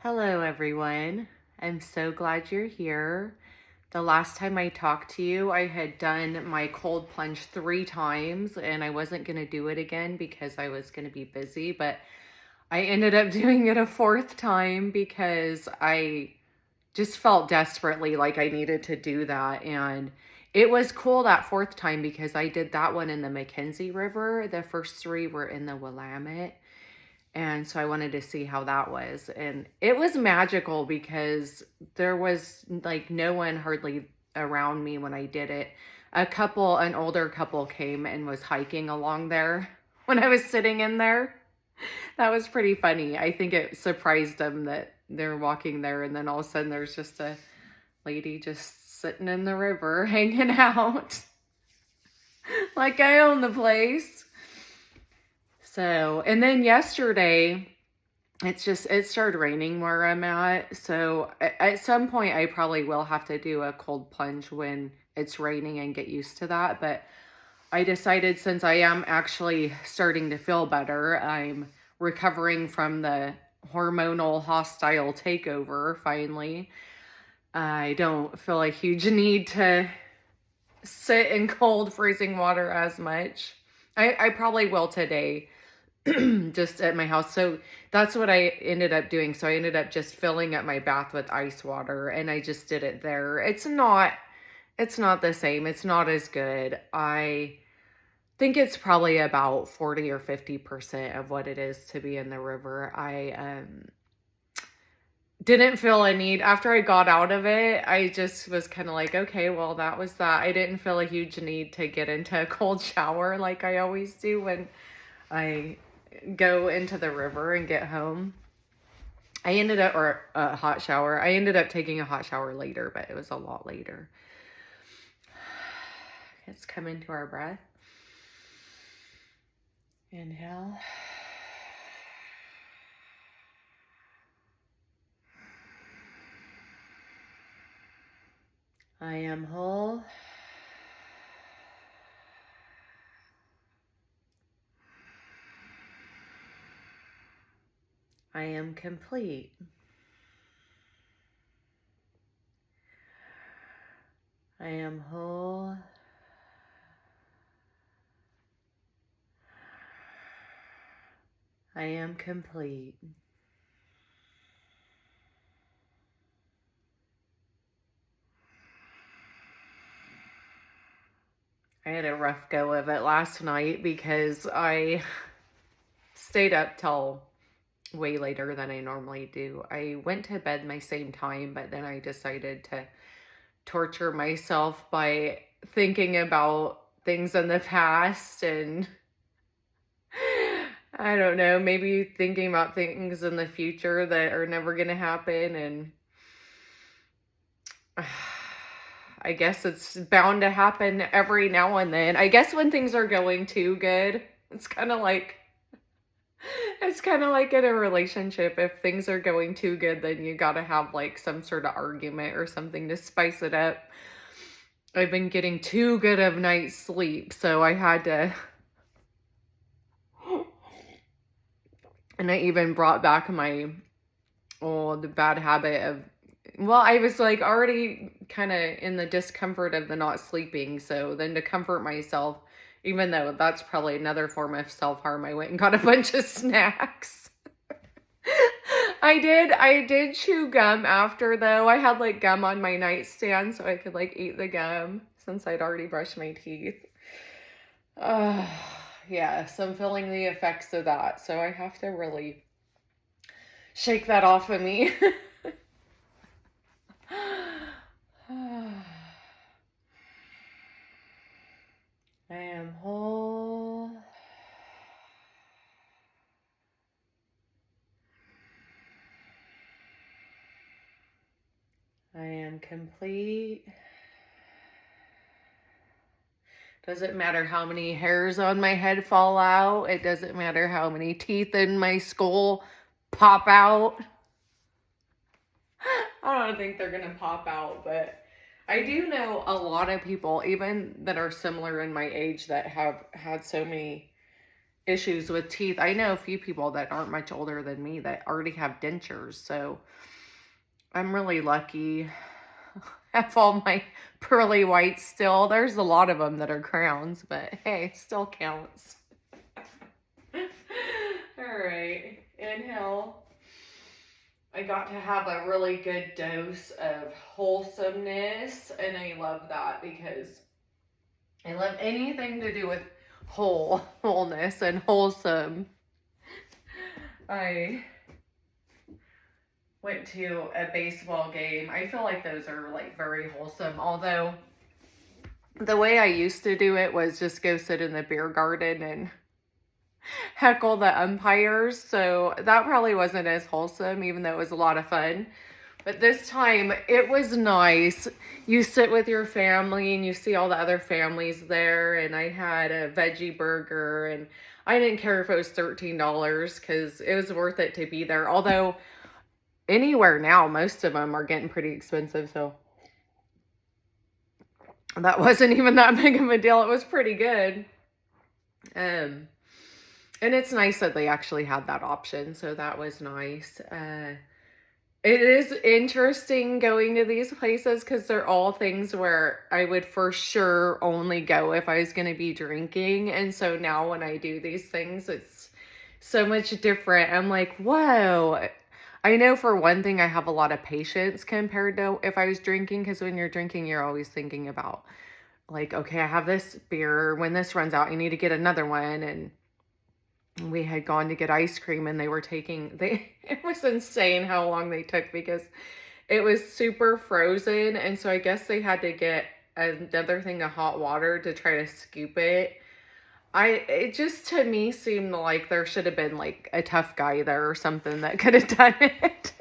Hello, everyone. I'm so glad you're here. The last time I talked to you, I had done my cold plunge 3 times and I wasn't going to do it again because I was going to be busy, but I ended up doing it a fourth time because I just felt desperately like I needed to do that. And it was cool that fourth time because I did that one in the Mackenzie River. The first three were in the Willamette. And so I wanted to see how that was. And it was magical because there was like no one hardly around me when I did it. An older couple came and was hiking along there when I was sitting in there. That was pretty funny. I think it surprised them that they're walking there and then all of a sudden there's just a lady just sitting in the river hanging out. Like I own the place. So, and then yesterday, it started raining where I'm at. So at some point, I probably will have to do a cold plunge when it's raining and get used to that. But I decided since I am actually starting to feel better, I'm recovering from the hormonal hostile takeover finally. I don't feel a huge need to sit in cold, freezing water as much. I probably will today just at my house. So that's what I ended up doing. So I ended up just filling up my bath with ice water and I just did it there. It's not the same. It's not as good. I think it's probably about 40 or 50% of what it is to be in the river. I didn't feel a need after I got out of it. I just was kind of like, okay, well, that was that. I didn't feel a huge need to get into a cold shower like I always do when I go into the river and get home. Or a hot shower. I ended up taking a hot shower later, but it was a lot later. Let's come into our breath. Inhale. I am whole. I am complete. I am whole. I am complete. I had a rough go of it last night because I stayed up till way later than I normally do. I went to bed my same time, but then I decided to torture myself by thinking about things in the past and I don't know, maybe thinking about things in the future that are never going to happen. And I guess it's bound to happen every now and then. I guess when things are going too good, it's kind of like in a relationship. If things are going too good, then you got to have like some sort of argument or something to spice it up. I've been getting too good of night's sleep, so I had to. And I even brought back my old bad habit of, well, I was like already kind of in the discomfort of the not sleeping. So then to comfort myself, even though that's probably another form of self-harm, I went and got a bunch of snacks. I did chew gum after though. I had like gum on my nightstand so I could like eat the gum since I'd already brushed my teeth. Yeah, so I'm feeling the effects of that. So I have to really shake that off of me. I am whole. I am complete. Doesn't matter how many hairs on my head fall out. It doesn't matter how many teeth in my skull pop out. I don't think they're going to pop out, but I do know a lot of people, even that are similar in my age, that have had so many issues with teeth. I know a few people that aren't much older than me that already have dentures, so I'm really lucky. I have all my pearly whites still. There's a lot of them that are crowns, but hey, still counts. All right, inhale. I got to have a really good dose of wholesomeness, and I love that because I love anything to do with wholeness and wholesome. I went to a baseball game. I feel like those are like very wholesome, although the way I used to do it was just go sit in the beer garden and heckle the umpires. So that probably wasn't as wholesome, even though it was a lot of fun. But this time it was nice. You sit with your family and you see all the other families there. And I had a veggie burger, and I didn't care if it was $13 because it was worth it to be there. Although anywhere now, most of them are getting pretty expensive. So that wasn't even that big of a deal. It was pretty good. And it's nice that they actually had that option. So that was nice. It is interesting going to these places because they're all things where I would for sure only go if I was going to be drinking. And so now when I do these things, it's so much different. I'm like, whoa. I know for one thing, I have a lot of patience compared to if I was drinking, because when you're drinking, you're always thinking about like, okay, I have this beer. When this runs out, I need to get another one. And we had gone to get ice cream, and it was insane how long they took because it was super frozen. And so I guess they had to get another thing of hot water to try to scoop it. It just to me seemed like there should have been like a tough guy there or something that could have done it.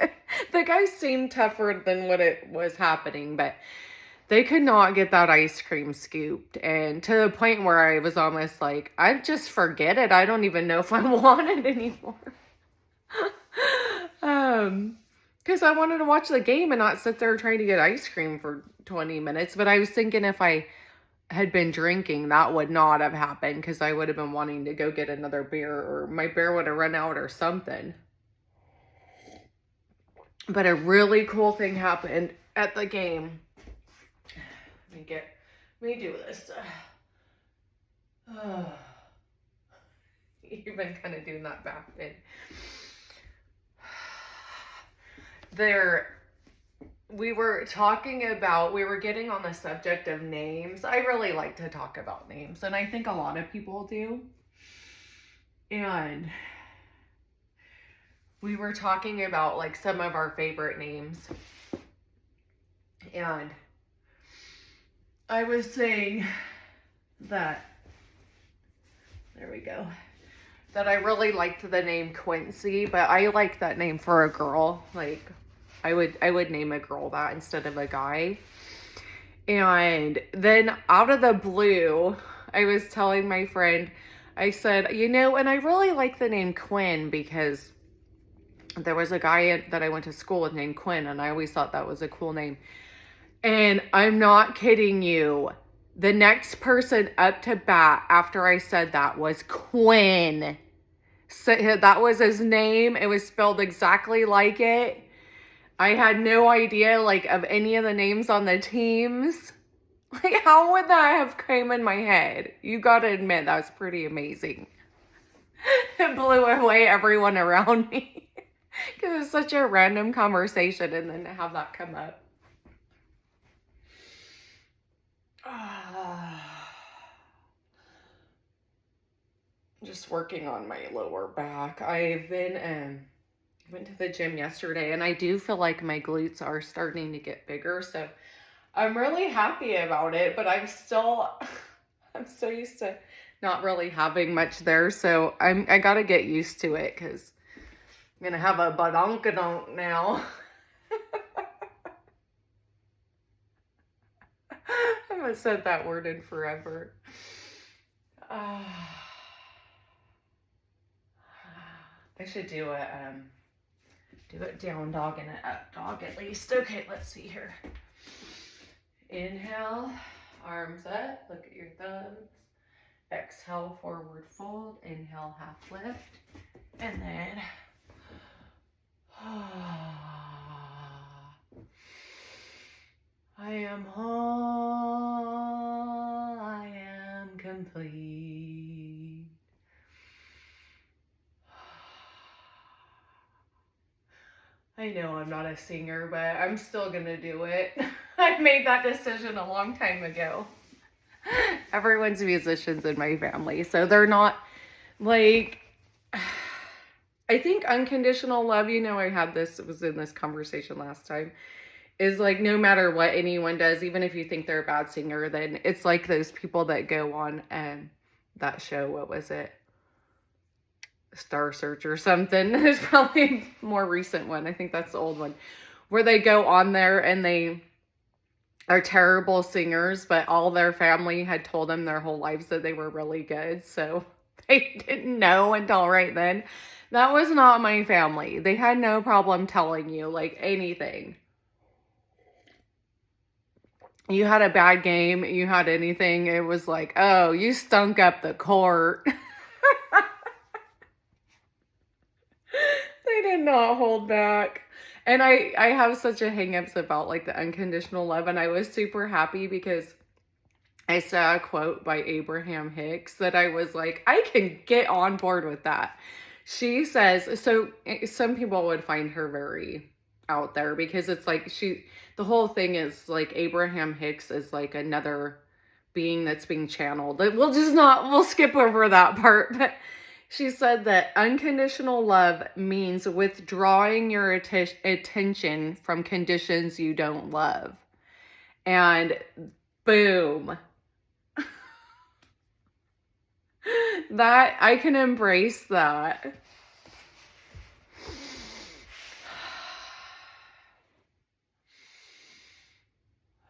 The guy seemed tougher than what it was happening, but they could not get that ice cream scooped. And to the point where I was almost like, I just forget it. I don't even know if I want it anymore. Because I wanted to watch the game and not sit there trying to get ice cream for 20 minutes. But I was thinking if I had been drinking, that would not have happened because I would have been wanting to go get another beer, or my beer would have run out or something. But a really cool thing happened at the game. Let me do this. You've been kind of doing that back bend. We were getting on the subject of names. I really like to talk about names, and I think a lot of people do. And we were talking about like some of our favorite names. And I was saying that, there we go, that I really liked the name Quincy, but I like that name for a girl. Like, I would name a girl that instead of a guy. And then out of the blue, I was telling my friend, I said, and I really like the name Quinn because there was a guy that I went to school with named Quinn, and I always thought that was a cool name. And I'm not kidding you. The next person up to bat after I said that was Quinn. So that was his name. It was spelled exactly like it. I had no idea, like, of any of the names on the teams. Like, how would that have came in my head? You gotta admit, that was pretty amazing. It blew away everyone around me. Because it was such a random conversation, and then to have that come up. Just working on my lower back. I've been went to the gym yesterday, and I do feel like my glutes are starting to get bigger, so I'm really happy about it, but I'm so used to not really having much there, so I gotta get used to it because I'm gonna have a badonkadonk now. I haven't said that word in forever. I should do a down dog and an up dog at least. Okay, let's see here. Inhale, arms up, look at your thumbs. Exhale, forward fold. Inhale, half lift. And then I am whole, I am complete. I know I'm not a singer, but I'm still gonna do it. I made that decision a long time ago. Everyone's musicians in my family, so they're not like, I think unconditional love, I had this, it was in this conversation last time, is like no matter what anyone does, even if you think they're a bad singer, then it's like those people that go on that show, what was it? Star Search or something. There's probably a more recent one. I think that's the old one, where they go on there and they are terrible singers, but all their family had told them their whole lives that they were really good. So they didn't know until right then. That was not my family. They had no problem telling you like anything. You had a bad game, you had anything, it was like, oh, you stunk up the court. They did not hold back. And I have such a hang-ups about like the unconditional love, and I was super happy because I saw a quote by Abraham Hicks that I was like, I can get on board with that. She says, so some people would find her very out there because it's like the whole thing is like Abraham Hicks is like another being that's being channeled. We'll skip over that part. But she said that unconditional love means withdrawing your attention from conditions you don't love. And boom. That I can embrace that.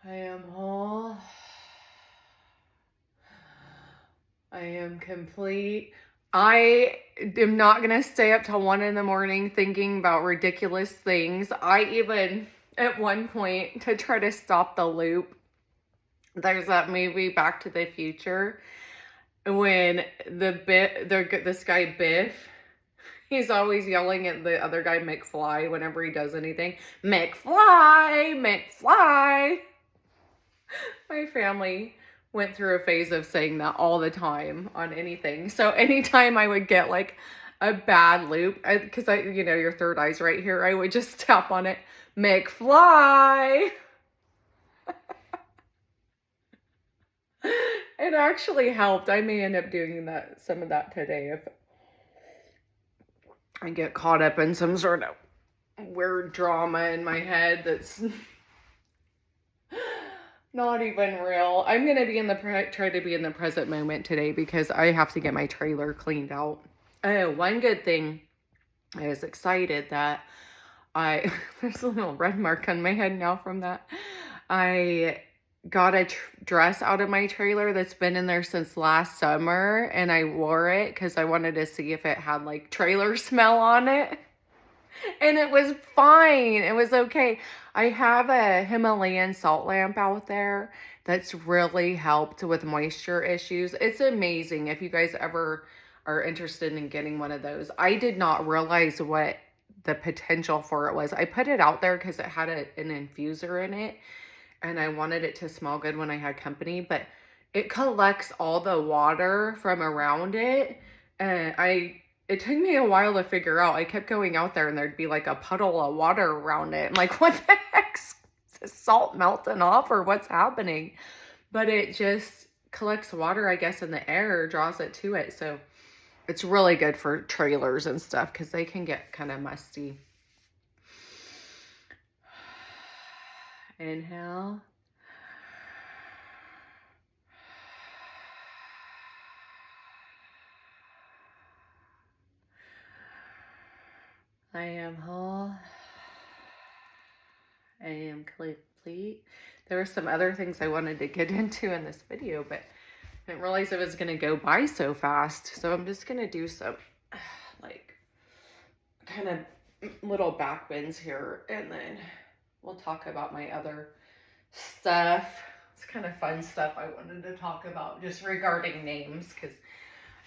I am whole. I am complete. I am not going to stay up till 1 a.m. thinking about ridiculous things. I even, at one point, to try to stop the loop, there's that movie Back to the Future, when this guy Biff, he's always yelling at the other guy McFly whenever he does anything. McFly, McFly. My family went through a phase of saying that all the time on anything. So anytime I would get like a bad loop, because your third eye's right here, I would just tap on it. McFly. It actually helped. I may end up doing some of that today if I get caught up in some sort of weird drama in my head that's not even real. I'm going to try to be in the present moment today because I have to get my trailer cleaned out. Oh, one good thing, I was excited that there's a little red mark on my head now from that. I got a dress out of my trailer that's been in there since last summer, and I wore it because I wanted to see if it had like trailer smell on it. And it was fine. It was okay. I have a Himalayan salt lamp out there that's really helped with moisture issues. It's amazing if you guys ever are interested in getting one of those. I did not realize what the potential for it was. I put it out there because it had an infuser in it, and I wanted it to smell good when I had company, but it collects all the water from around it. And it took me a while to figure out. I kept going out there and there'd be like a puddle of water around it. I'm like, what the heck's is salt melting off or what's happening? But it just collects water, I guess, in the air, draws it to it. So it's really good for trailers and stuff because they can get kind of musty. Inhale. I am whole. I am complete. There were some other things I wanted to get into in this video, but I didn't realize it was going to go by so fast. So I'm just going to do some like kind of little back bends here, and then we'll talk about my other stuff. It's kind of fun stuff I wanted to talk about just regarding names, because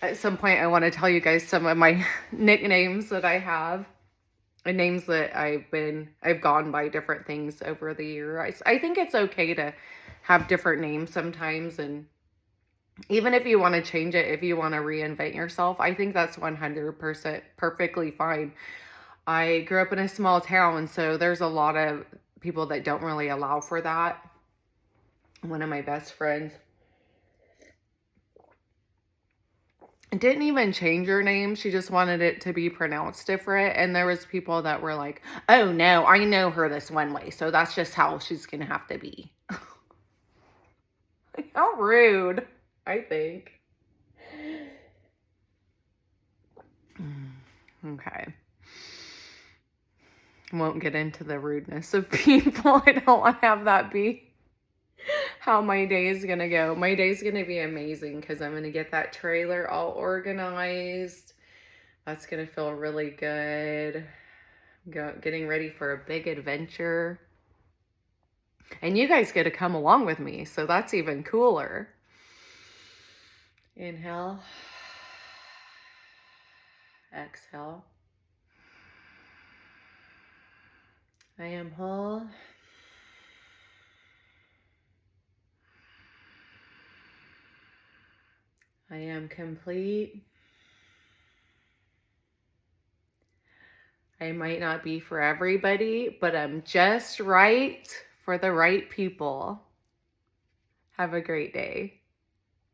at some point I want to tell you guys some of my nicknames that I have and names that I've gone by different things over the year. I think it's okay to have different names sometimes, and even if you want to change it, if you want to reinvent yourself, I think that's 100% perfectly fine. I grew up in a small town, so there's a lot of people that don't really allow for that. One of my best friends didn't even change her name. She just wanted it to be pronounced different. And there was people that were like, oh no, I know her this one way, so that's just how she's going to have to be. How rude, I think. Okay. Won't get into the rudeness of people. I don't want to have that be how my day is going to go. My day is going to be amazing because I'm going to get that trailer all organized. That's going to feel really good. Getting ready for a big adventure. And you guys get to come along with me, so that's even cooler. Inhale. Exhale. I am whole. I am complete. I might not be for everybody, but I'm just right for the right people. Have a great day.